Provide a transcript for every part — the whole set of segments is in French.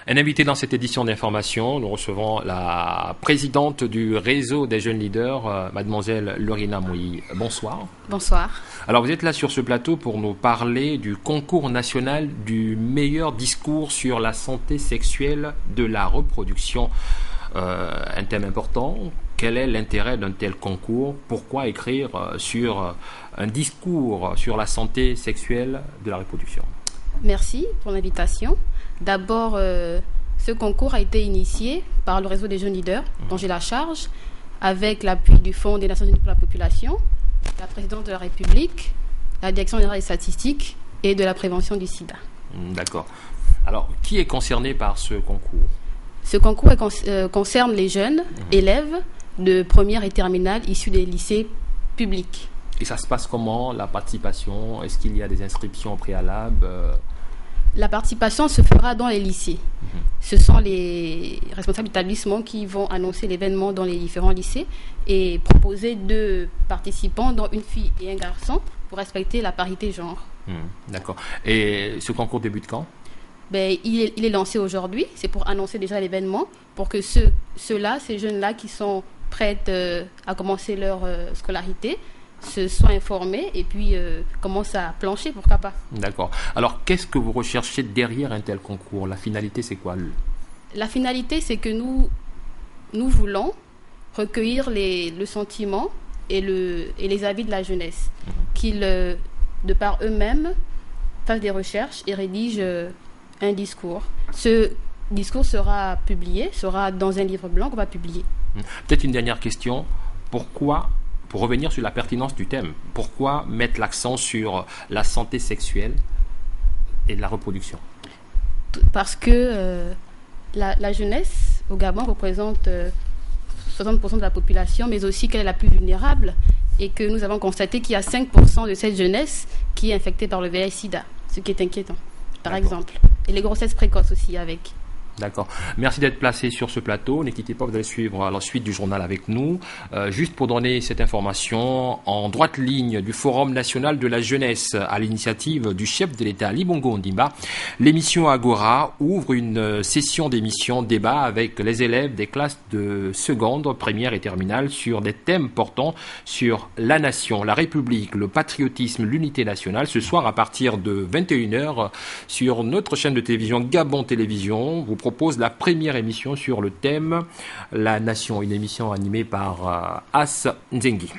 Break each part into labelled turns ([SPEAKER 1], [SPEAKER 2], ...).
[SPEAKER 1] Un invité dans cette édition d'information, nous recevons la présidente du réseau des jeunes leaders, mademoiselle Lorina Mouy. Bonsoir.
[SPEAKER 2] Bonsoir.
[SPEAKER 1] Alors vous êtes là sur ce plateau pour nous parler du concours national du meilleur discours sur la santé sexuelle de la reproduction. Un thème important. Quel est l'intérêt d'un tel concours? Pourquoi écrire sur un discours sur la santé sexuelle de la reproduction?
[SPEAKER 2] Merci pour l'invitation. D'abord, ce concours a été initié par le réseau des jeunes leaders, dont j'ai la charge, avec l'appui du Fonds des Nations Unies pour la population, la présidente de la République, la Direction générale des statistiques et de la prévention du sida.
[SPEAKER 1] D'accord. Alors, qui est concerné par ce concours?
[SPEAKER 2] Ce concours concerne les jeunes élèves de première et terminale issus des lycées publics.
[SPEAKER 1] Et ça se passe comment, la participation? Est-ce qu'il y a des inscriptions préalables?
[SPEAKER 2] La participation se fera dans les lycées. Ce sont les responsables d'établissement qui vont annoncer l'événement dans les différents lycées et proposer 2 participants, dont une fille et un garçon, pour respecter la parité genre.
[SPEAKER 1] D'accord. Et ce concours débute quand?
[SPEAKER 2] Il est lancé aujourd'hui. C'est pour annoncer déjà l'événement, pour que ces jeunes-là qui sont prêtes à commencer leur scolarité se soient informés et puis commencent à plancher, pourquoi pas.
[SPEAKER 1] D'accord. Alors, qu'est-ce que vous recherchez derrière un tel concours? La finalité, c'est quoi?
[SPEAKER 2] La finalité, c'est que nous voulons recueillir le sentiment et les avis de la jeunesse, qu'ils, de par eux-mêmes, fassent des recherches et rédigent un discours. Ce discours sera dans un livre blanc qu'on va publier.
[SPEAKER 1] Peut-être une dernière question. Pourquoi, pour revenir sur la pertinence du thème, pourquoi mettre l'accent sur la santé sexuelle et de la reproduction?
[SPEAKER 2] Parce que la jeunesse au Gabon représente 60% de la population, mais aussi qu'elle est la plus vulnérable et que nous avons constaté qu'il y a 5% de cette jeunesse qui est infectée par le VIH-Sida, ce qui est inquiétant, par exemple. Et les grossesses précoces aussi avec.
[SPEAKER 1] D'accord. Merci d'être placé sur ce plateau. Ne quittez pas, vous allez suivre la suite du journal avec nous. Juste pour donner cette information, en droite ligne du Forum national de la jeunesse à l'initiative du chef de l'État Ali Bongo Ondimba, l'émission Agora ouvre une session d'émission débat avec les élèves des classes de seconde, première et terminale sur des thèmes portant sur la nation, la République, le patriotisme, l'unité nationale. Ce soir à partir de 21h sur notre chaîne de télévision Gabon Télévision, vous propose la première émission sur le thème La Nation, une émission animée par As Nzengi.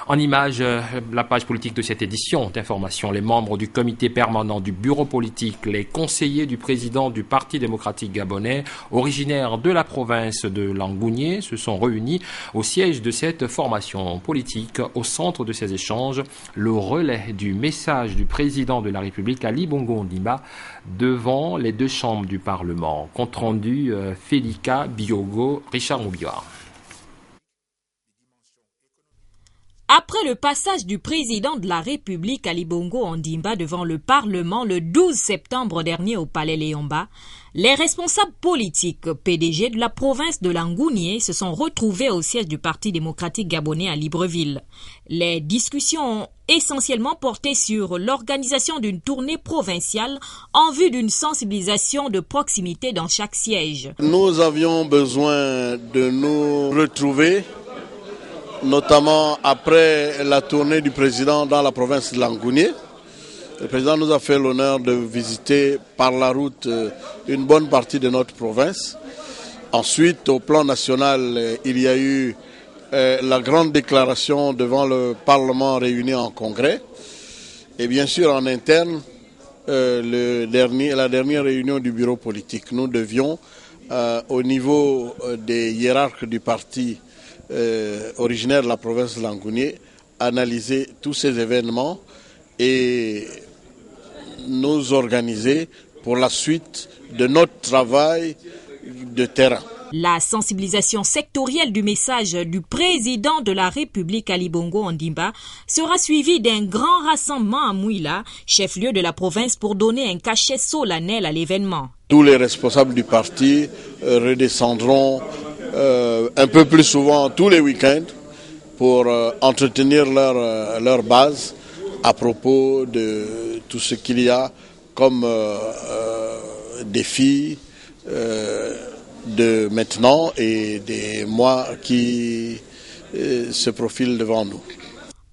[SPEAKER 1] En image, la page politique de cette édition d'information, les membres du comité permanent du bureau politique, les conseillers du président du Parti démocratique gabonais, originaires de la province de Langounié, se sont réunis au siège de cette formation politique. Au centre de ces échanges, le relais du message du président de la République, Ali Bongo Ondimba, devant les 2 chambres du Parlement. Compte rendu, Félika Biogo, Richard Moubioire.
[SPEAKER 3] Après le passage du président de la République Ali Bongo Ondimba devant le Parlement le 12 septembre dernier au Palais Léomba, les responsables politiques PDG de la province de Langounié se sont retrouvés au siège du Parti démocratique gabonais à Libreville. Les discussions ont essentiellement porté sur l'organisation d'une tournée provinciale en vue d'une sensibilisation de proximité dans chaque siège.
[SPEAKER 4] Nous avions besoin de nous retrouver, notamment après la tournée du président dans la province de Langounié. Le président nous a fait l'honneur de visiter par la route une bonne partie de notre province. Ensuite, au plan national, il y a eu la grande déclaration devant le Parlement réuni en congrès. Et bien sûr, en interne, la dernière réunion du bureau politique. Nous devions, au niveau des hiérarques du parti, originaire de la province de Langounié, analyser tous ces événements et nous organiser pour la suite de notre travail de terrain.
[SPEAKER 3] La sensibilisation sectorielle du message du président de la République Ali Bongo Ondimba sera suivie d'un grand rassemblement à Mouila, chef-lieu de la province, pour donner un cachet solennel à l'événement.
[SPEAKER 4] Tous les responsables du parti redescendront un peu plus souvent tous les week-ends pour entretenir leur base à propos de tout ce qu'il y a comme défis, de maintenant et des mois qui se profilent devant nous.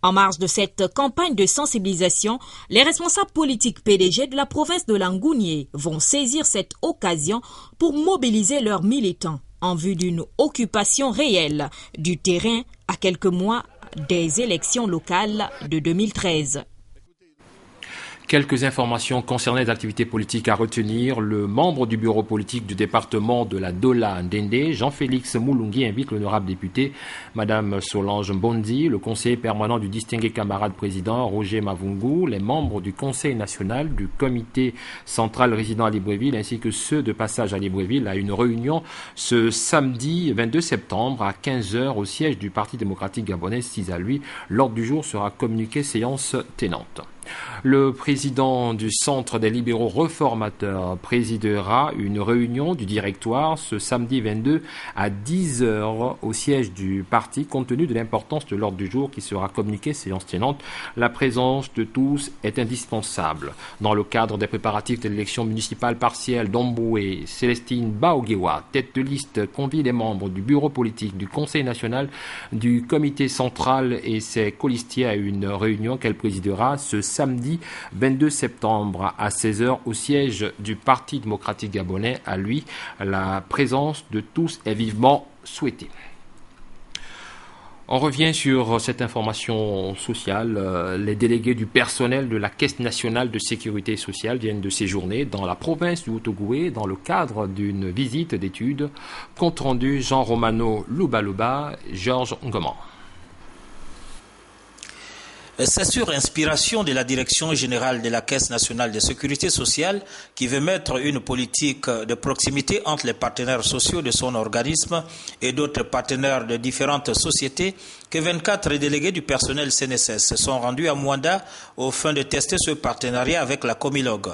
[SPEAKER 3] En marge de cette campagne de sensibilisation, les responsables politiques PDG de la province de Langounié vont saisir cette occasion pour mobiliser leurs militants en vue d'une occupation réelle du terrain à quelques mois des élections locales de 2013.
[SPEAKER 1] Quelques informations concernant les activités politiques à retenir. Le membre du bureau politique du département de la Dola Ndende, Jean-Félix Moulungi, invite l'honorable député Madame Solange Mbondi, le conseiller permanent du distingué camarade président Roger Mavungu, les membres du conseil national du comité central résident à Libreville ainsi que ceux de passage à Libreville à une réunion ce samedi 22 septembre à 15h au siège du Parti démocratique gabonais 6 à lui. L'ordre du jour sera communiqué séance tenante. Le président du Centre des libéraux réformateurs présidera une réunion du directoire ce samedi 22 à 10h au siège du parti. Compte tenu de l'importance de l'ordre du jour qui sera communiqué séance tenante, la présence de tous est indispensable. Dans le cadre des préparatifs de l'élection municipale partielle d'Omboué, Célestine Baogewa, tête de liste, convie les membres du bureau politique, du conseil national, du comité central et ses colistiers à une réunion qu'elle présidera ce samedi 22 septembre à 16h au siège du Parti démocratique gabonais. À lui, la présence de tous est vivement souhaitée. On revient sur cette information sociale. Les délégués du personnel de la Caisse nationale de sécurité sociale viennent de séjourner dans la province du Haut-Ogooué dans le cadre d'une visite d'études. Compte rendu Jean Romano Louba, Georges Ngoman.
[SPEAKER 5] C'est sur inspiration de la Direction générale de la Caisse nationale de sécurité sociale qui veut mettre une politique de proximité entre les partenaires sociaux de son organisme et d'autres partenaires de différentes sociétés que 24 délégués du personnel CNSS se sont rendus à Mwanda au fin de tester ce partenariat avec la Comilogue.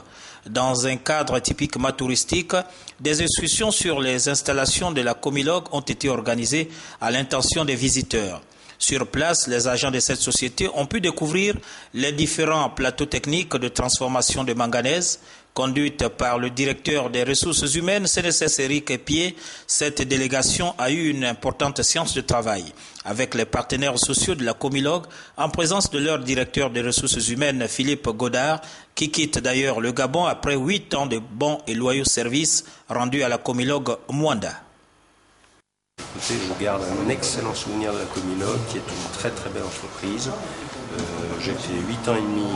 [SPEAKER 5] Dans un cadre typiquement touristique, des excursions sur les installations de la Comilogue ont été organisées à l'intention des visiteurs. Sur place, les agents de cette société ont pu découvrir les différents plateaux techniques de transformation de manganèse. Conduite par le directeur des ressources humaines, CNSS Eric Epié, cette délégation a eu une importante séance de travail avec les partenaires sociaux de la Comilogue en présence de leur directeur des ressources humaines, Philippe Godard, qui quitte d'ailleurs le Gabon après 8 ans de bons et loyaux services rendus à la Comilogue Mwanda.
[SPEAKER 6] Je garde un excellent souvenir de la Comilogue, qui est une très très belle entreprise. J'ai fait 8 ans et demi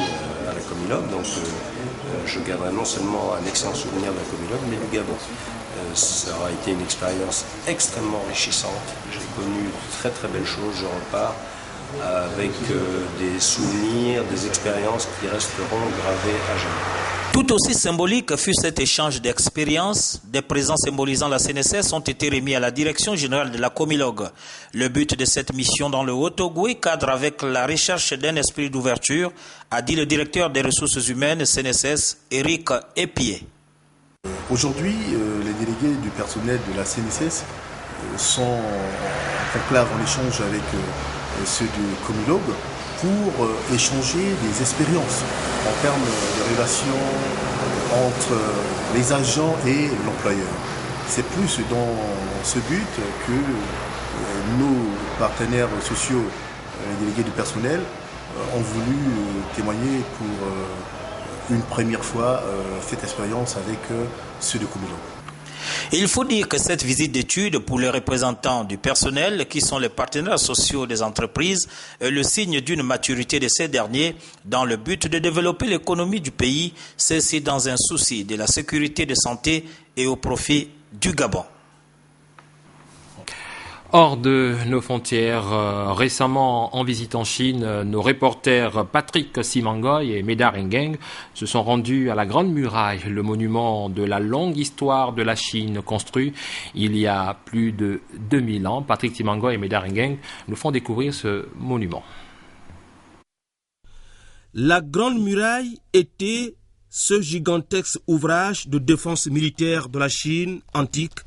[SPEAKER 6] à la Comilogue, donc je garderai non seulement un excellent souvenir de la Comilogue, mais du Gabon. Ça aura été une expérience extrêmement enrichissante. J'ai connu de très très belles choses, je repars avec des souvenirs, des expériences qui resteront gravées à jamais.
[SPEAKER 5] Tout aussi symbolique fut cet échange d'expériences. Des présents symbolisant la CNSS ont été remis à la Direction générale de la Comilogue. Le but de cette mission dans le Haut-Ogooué cadre avec la recherche d'un esprit d'ouverture, a dit le directeur des ressources humaines CNSS, Eric Epié.
[SPEAKER 7] Aujourd'hui, les délégués du personnel de la CNSS sont en conclave, en échange avec ceux de Comilogue pour échanger des expériences en termes de relations entre les agents et l'employeur. C'est plus dans ce but que nos partenaires sociaux, les délégués du personnel, ont voulu témoigner pour une première fois cette expérience avec ceux de Comilogue.
[SPEAKER 5] Il faut dire que cette visite d'études pour les représentants du personnel, qui sont les partenaires sociaux des entreprises, est le signe d'une maturité de ces derniers dans le but de développer l'économie du pays, ceci dans un souci de la sécurité de santé et au profit du Gabon.
[SPEAKER 1] Hors de nos frontières, récemment en visite en Chine, nos reporters Patrick Simangoy et Médard Nguyen se sont rendus à la Grande Muraille, le monument de la longue histoire de la Chine, construit il y a plus de 2000 ans. Patrick Simangoy et Médard Nguyen nous font découvrir ce monument.
[SPEAKER 8] La Grande Muraille était ce gigantesque ouvrage de défense militaire de la Chine antique.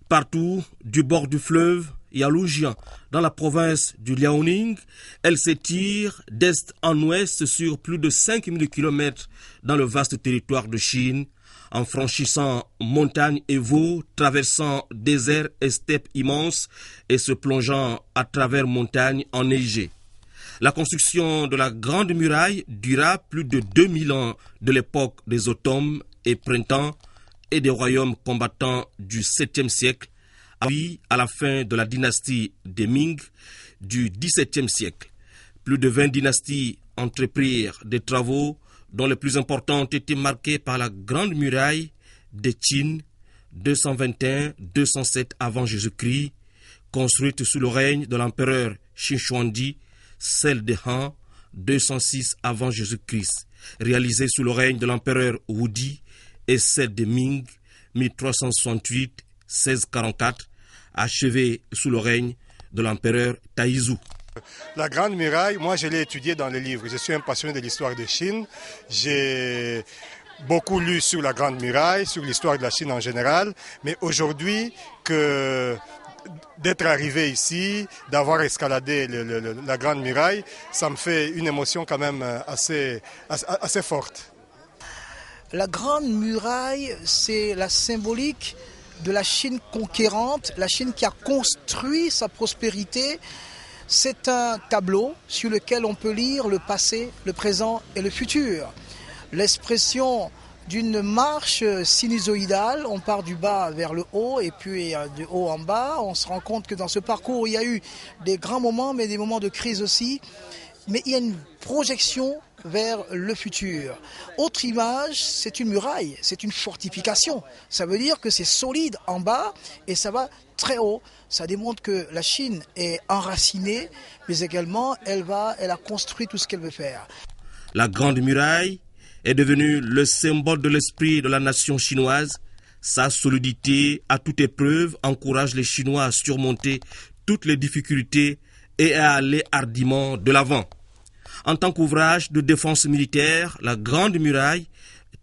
[SPEAKER 8] Partout, du bord du fleuve et à Lujian, dans la province du Liaoning, elle s'étire d'est en ouest sur plus de 5000 km dans le vaste territoire de Chine, en franchissant montagnes et vaux, traversant déserts et steppes immenses et se plongeant à travers montagnes enneigées. La construction de la Grande Muraille dura plus de 2000 ans de l'époque des automnes et printemps et des royaumes combattants du 7e siècle, puis à la fin de la dynastie des Ming du 17e siècle. Plus de 20 dynasties entreprirent des travaux dont les plus importants ont été marqués par la Grande Muraille de Qin 221-207 avant Jésus-Christ, construite sous le règne de l'empereur Xinhuangdi, celle de Han 206 avant Jésus-Christ, réalisée sous le règne de l'empereur Wudi, et celle de Ming 1368-1644, achevée sous le règne de l'empereur Taizhou.
[SPEAKER 9] La Grande Muraille, moi je l'ai étudiée dans les livres. Je suis un passionné de l'histoire de Chine. J'ai beaucoup lu sur la Grande Muraille, sur l'histoire de la Chine en général. Mais aujourd'hui, d'être arrivé ici, d'avoir escaladé la Grande Muraille, ça me fait une émotion quand même assez forte.
[SPEAKER 10] La Grande Muraille, c'est la symbolique de la Chine conquérante, la Chine qui a construit sa prospérité. C'est un tableau sur lequel on peut lire le passé, le présent et le futur. L'expression d'une marche sinusoïdale, on part du bas vers le haut et puis du haut en bas. On se rend compte que dans ce parcours, il y a eu des grands moments, mais des moments de crise aussi. Mais il y a une projection vers le futur. Autre image, c'est une muraille, c'est une fortification. Ça veut dire que c'est solide en bas et ça va très haut. Ça démontre que la Chine est enracinée, mais également elle a construit tout ce qu'elle veut faire.
[SPEAKER 8] La Grande Muraille est devenue le symbole de l'esprit de la nation chinoise. Sa solidité à toute épreuve encourage les Chinois à surmonter toutes les difficultés et à aller hardiment de l'avant. En tant qu'ouvrage de défense militaire, la Grande Muraille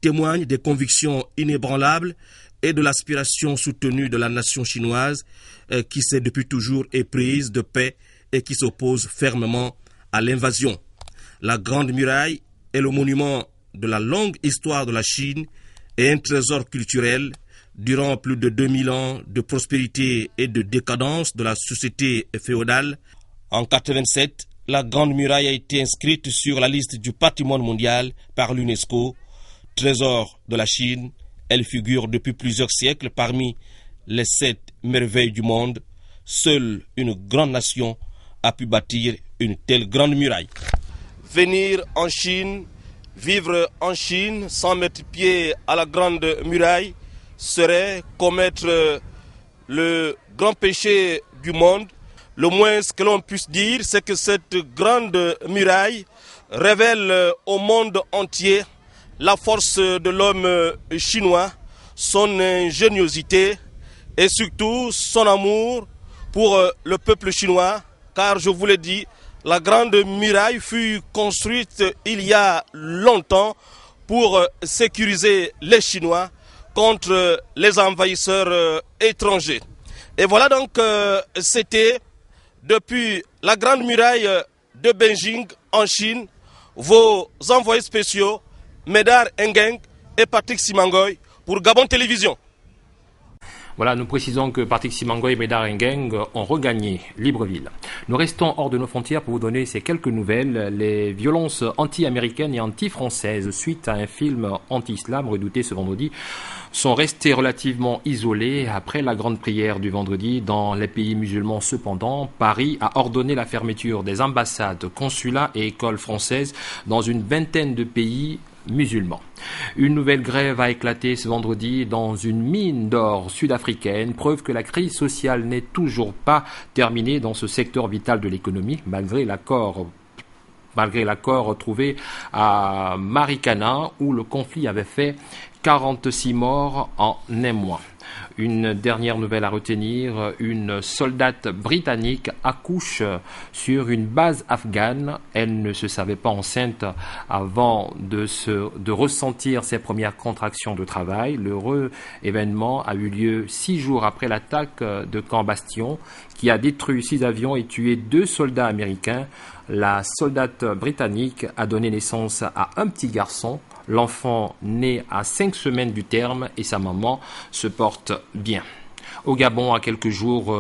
[SPEAKER 8] témoigne des convictions inébranlables et de l'aspiration soutenue de la nation chinoise qui s'est depuis toujours éprise de paix et qui s'oppose fermement à l'invasion. La Grande Muraille est le monument de la longue histoire de la Chine et un trésor culturel durant plus de 2000 ans de prospérité et de décadence de la société féodale. En 1987, la Grande Muraille a été inscrite sur la liste du patrimoine mondial par l'UNESCO. Trésor de la Chine, elle figure depuis plusieurs siècles parmi les 7 merveilles du monde. Seule une grande nation a pu bâtir une telle grande muraille. Venir en Chine, vivre en Chine sans mettre pied à la Grande Muraille serait commettre le grand péché du monde. Le moins ce que l'on puisse dire, c'est que cette grande muraille révèle au monde entier la force de l'homme chinois, son ingéniosité et surtout son amour pour le peuple chinois. Car je vous l'ai dit, la grande muraille fut construite il y a longtemps pour sécuriser les Chinois contre les envahisseurs étrangers. Et voilà donc, c'était depuis la Grande Muraille de Beijing en Chine, vos envoyés spéciaux, Médard Ngeng et Patrick Simangoy pour Gabon Télévision.
[SPEAKER 1] Voilà, nous précisons que Patrick Simangoy et Médard Ngeng ont regagné Libreville. Nous restons hors de nos frontières pour vous donner ces quelques nouvelles. Les violences anti-américaines et anti-françaises suite à un film anti-islam redouté ce vendredi sont restées relativement isolées après la grande prière du vendredi dans les pays musulmans. Cependant, Paris a ordonné la fermeture des ambassades, consulats et écoles françaises dans une vingtaine de pays musulmans. Une nouvelle grève a éclaté ce vendredi dans une mine d'or sud-africaine, preuve que la crise sociale n'est toujours pas terminée dans ce secteur vital de l'économie, malgré l'accord trouvé à Marikana où le conflit avait fait 46 morts en un mois. Une dernière nouvelle à retenir, une soldate britannique accouche sur une base afghane. Elle ne se savait pas enceinte avant de ressentir ses premières contractions de travail. L'heureux événement a eu lieu 6 jours après l'attaque de Camp Bastion qui a détruit 6 avions et tué 2 soldats américains. La soldate britannique a donné naissance à un petit garçon L'enfant naît à 5 semaines du terme et sa maman se porte bien. Au Gabon, à quelques jours